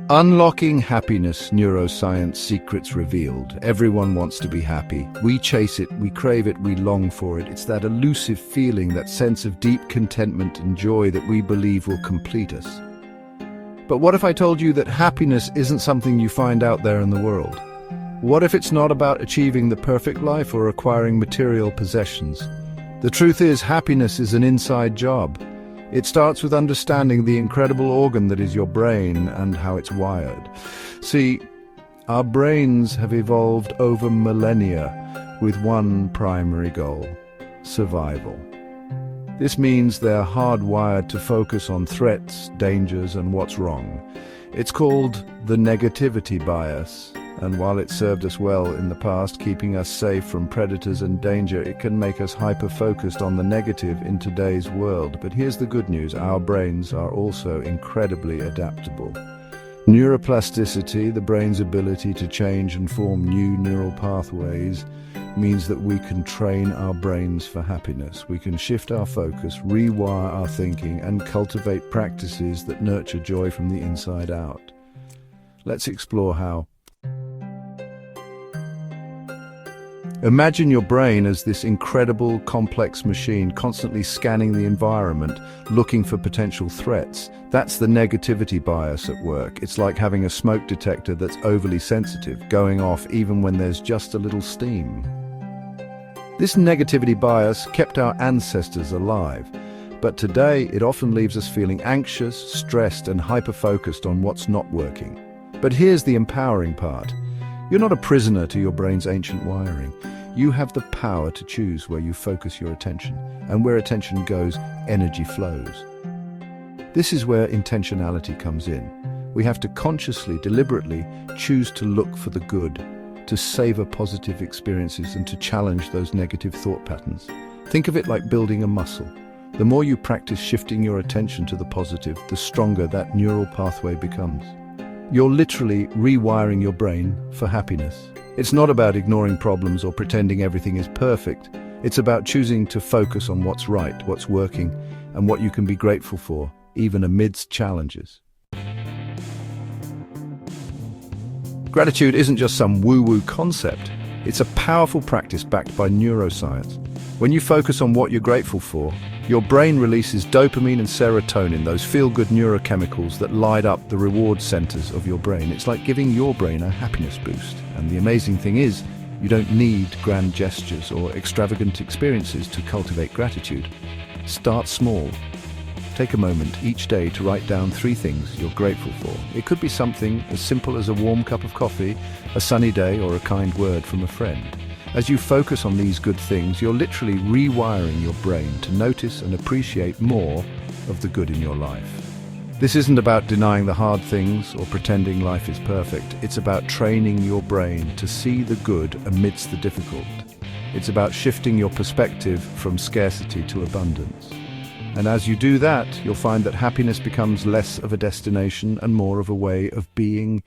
Unlocking happiness, neuroscience secrets revealed. Everyone wants to be happy. We chase it, we crave it, we long for it. It's that elusive feeling, that sense of deep contentment and joy that we believe will complete us. But what if I told you that happiness isn't something you find out there in the world? What if it's not about achieving the perfect life or acquiring material possessions? The truth is, happiness is an inside job. It starts with understanding the incredible organ that is your brain and how it's wired. See, our brains have evolved over millennia with one primary goal: survival. This means they're hardwired to focus on threats, dangers, and what's wrong. It's called the negativity bias. And while it served us well in the past, keeping us safe from predators and danger, it can make us hyper-focused on the negative in today's world. But here's the good news: our brains are also incredibly adaptable. Neuroplasticity, the brain's ability to change and form new neural pathways, means that we can train our brains for happiness. We can shift our focus, rewire our thinking, and cultivate practices that nurture joy from the inside out. Let's explore how. Imagine your brain as this incredible, complex machine constantly scanning the environment, looking for potential threats. That's the negativity bias at work. It's like having a smoke detector that's overly sensitive, going off even when there's just a little steam. This negativity bias kept our ancestors alive, but today it often leaves us feeling anxious, stressed, and hyper-focused on what's not working. But here's the empowering part. You're not a prisoner to your brain's ancient wiring. You have the power to choose where you focus your attention, and where attention goes, energy flows. This is where intentionality comes in. We have to consciously, deliberately choose to look for the good, to savor positive experiences, and to challenge those negative thought patterns. Think of it like building a muscle. The more you practice shifting your attention to the positive, the stronger that neural pathway becomes. You're literally rewiring your brain for happiness. It's not about ignoring problems or pretending everything is perfect. It's about choosing to focus on what's right, what's working, and what you can be grateful for, even amidst challenges. Gratitude isn't just some woo-woo concept. It's a powerful practice backed by neuroscience. When you focus on what you're grateful for, your brain releases dopamine and serotonin, those feel-good neurochemicals that light up the reward centers of your brain. It's like giving your brain a happiness boost. And the amazing thing is, you don't need grand gestures or extravagant experiences to cultivate gratitude. Start small. Take a moment each day to write down 3 things you're grateful for. It could be something as simple as a warm cup of coffee, a sunny day, or a kind word from a friend. As you focus on these good things, you're literally rewiring your brain to notice and appreciate more of the good in your life. This isn't about denying the hard things or pretending life is perfect. It's about training your brain to see the good amidst the difficult. It's about shifting your perspective from scarcity to abundance. And as you do that, you'll find that happiness becomes less of a destination and more of a way of being.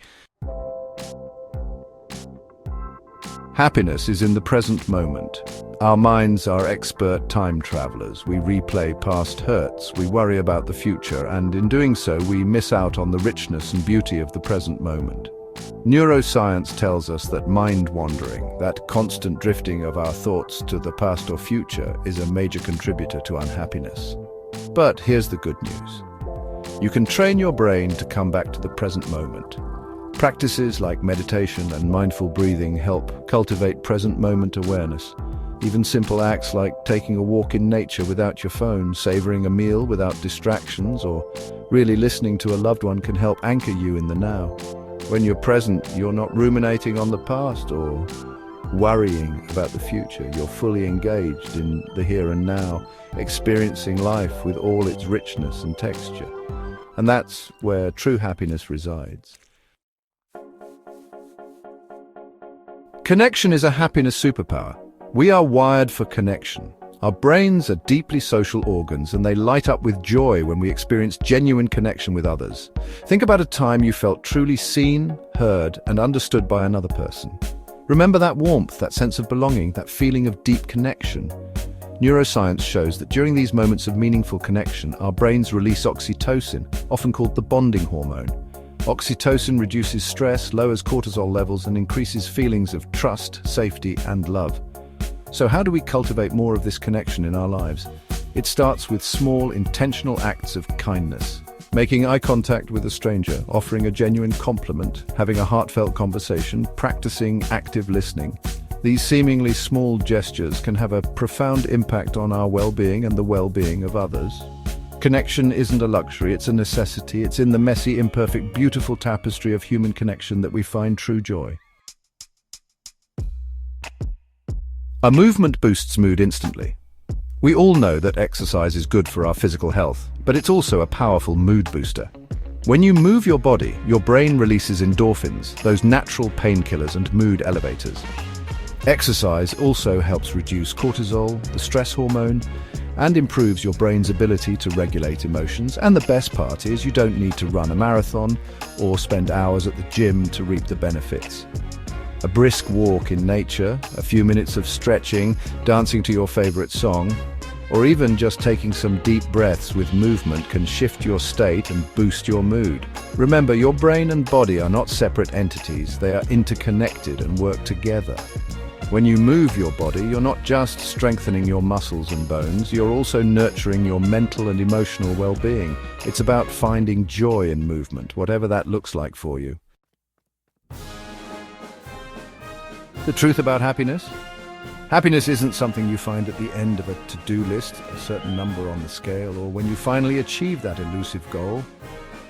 Happiness is in the present moment. Our minds are expert time travelers. We replay past hurts, we worry about the future, and in doing so, we miss out on the richness and beauty of the present moment. Neuroscience tells us that mind wandering, that constant drifting of our thoughts to the past or future, is a major contributor to unhappiness. But here's the good news. You can train your brain to come back to the present moment. Practices like meditation and mindful breathing help cultivate present moment awareness. Even simple acts like taking a walk in nature without your phone, savoring a meal without distractions, or really listening to a loved one can help anchor you in the now. When you're present, you're not ruminating on the past or worrying about the future. You're fully engaged in the here and now, experiencing life with all its richness and texture. And that's where true happiness resides. Connection is a happiness superpower. We are wired for connection. Our brains are deeply social organs, and they light up with joy when we experience genuine connection with others. Think about a time you felt truly seen, heard, and understood by another person. Remember that warmth, that sense of belonging, that feeling of deep connection. Neuroscience shows that during these moments of meaningful connection, our brains release oxytocin, often called the bonding hormone. Oxytocin reduces stress, lowers cortisol levels, and increases feelings of trust, safety, and love. So how do we cultivate more of this connection in our lives? It starts with small, intentional acts of kindness. Making eye contact with a stranger, offering a genuine compliment, having a heartfelt conversation, practicing active listening. These seemingly small gestures can have a profound impact on our well-being and the well-being of others. Connection isn't a luxury, it's a necessity. It's in the messy, imperfect, beautiful tapestry of human connection that we find true joy. A movement boosts mood instantly. We all know that exercise is good for our physical health, but it's also a powerful mood booster. When you move your body, your brain releases endorphins, those natural painkillers and mood elevators. Exercise also helps reduce cortisol, the stress hormone, and improves your brain's ability to regulate emotions. And the best part is you don't need to run a marathon or spend hours at the gym to reap the benefits. A brisk walk in nature, a few minutes of stretching, dancing to your favorite song, or even just taking some deep breaths with movement can shift your state and boost your mood. Remember, your brain and body are not separate entities, they are interconnected and work together. When you move your body, you're not just strengthening your muscles and bones, you're also nurturing your mental and emotional well-being. It's about finding joy in movement, whatever that looks like for you. The truth about happiness? Happiness isn't something you find at the end of a to-do list, a certain number on the scale, or when you finally achieve that elusive goal.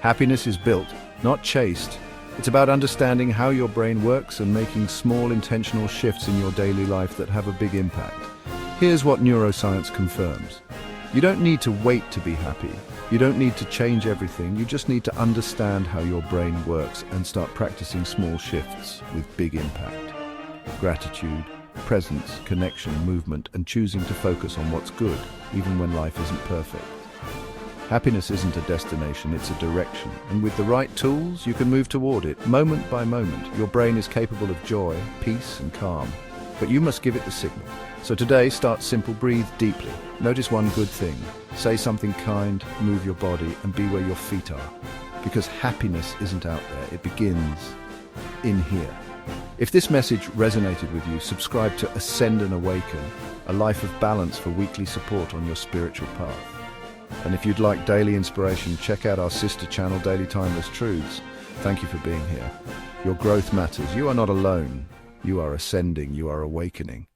Happiness is built, not chased. It's about understanding how your brain works and making small intentional shifts in your daily life that have a big impact. Here's what neuroscience confirms. You don't need to wait to be happy. You don't need to change everything. You just need to understand how your brain works and start practicing small shifts with big impact. Gratitude, presence, connection, movement, and choosing to focus on what's good, even when life isn't perfect. Happiness isn't a destination, it's a direction. And with the right tools, you can move toward it, moment by moment. Your brain is capable of joy, peace, and calm. But you must give it the signal. So today, start simple, breathe deeply. Notice one good thing. Say something kind, move your body, and be where your feet are. Because happiness isn't out there, it begins in here. If this message resonated with you, subscribe to Ascend and Awaken, a life of balance for weekly support on your spiritual path. And if you'd like daily inspiration, check out our sister channel, Daily Timeless Truths. Thank you for being here. Your growth matters. You are not alone. You are ascending. You are awakening.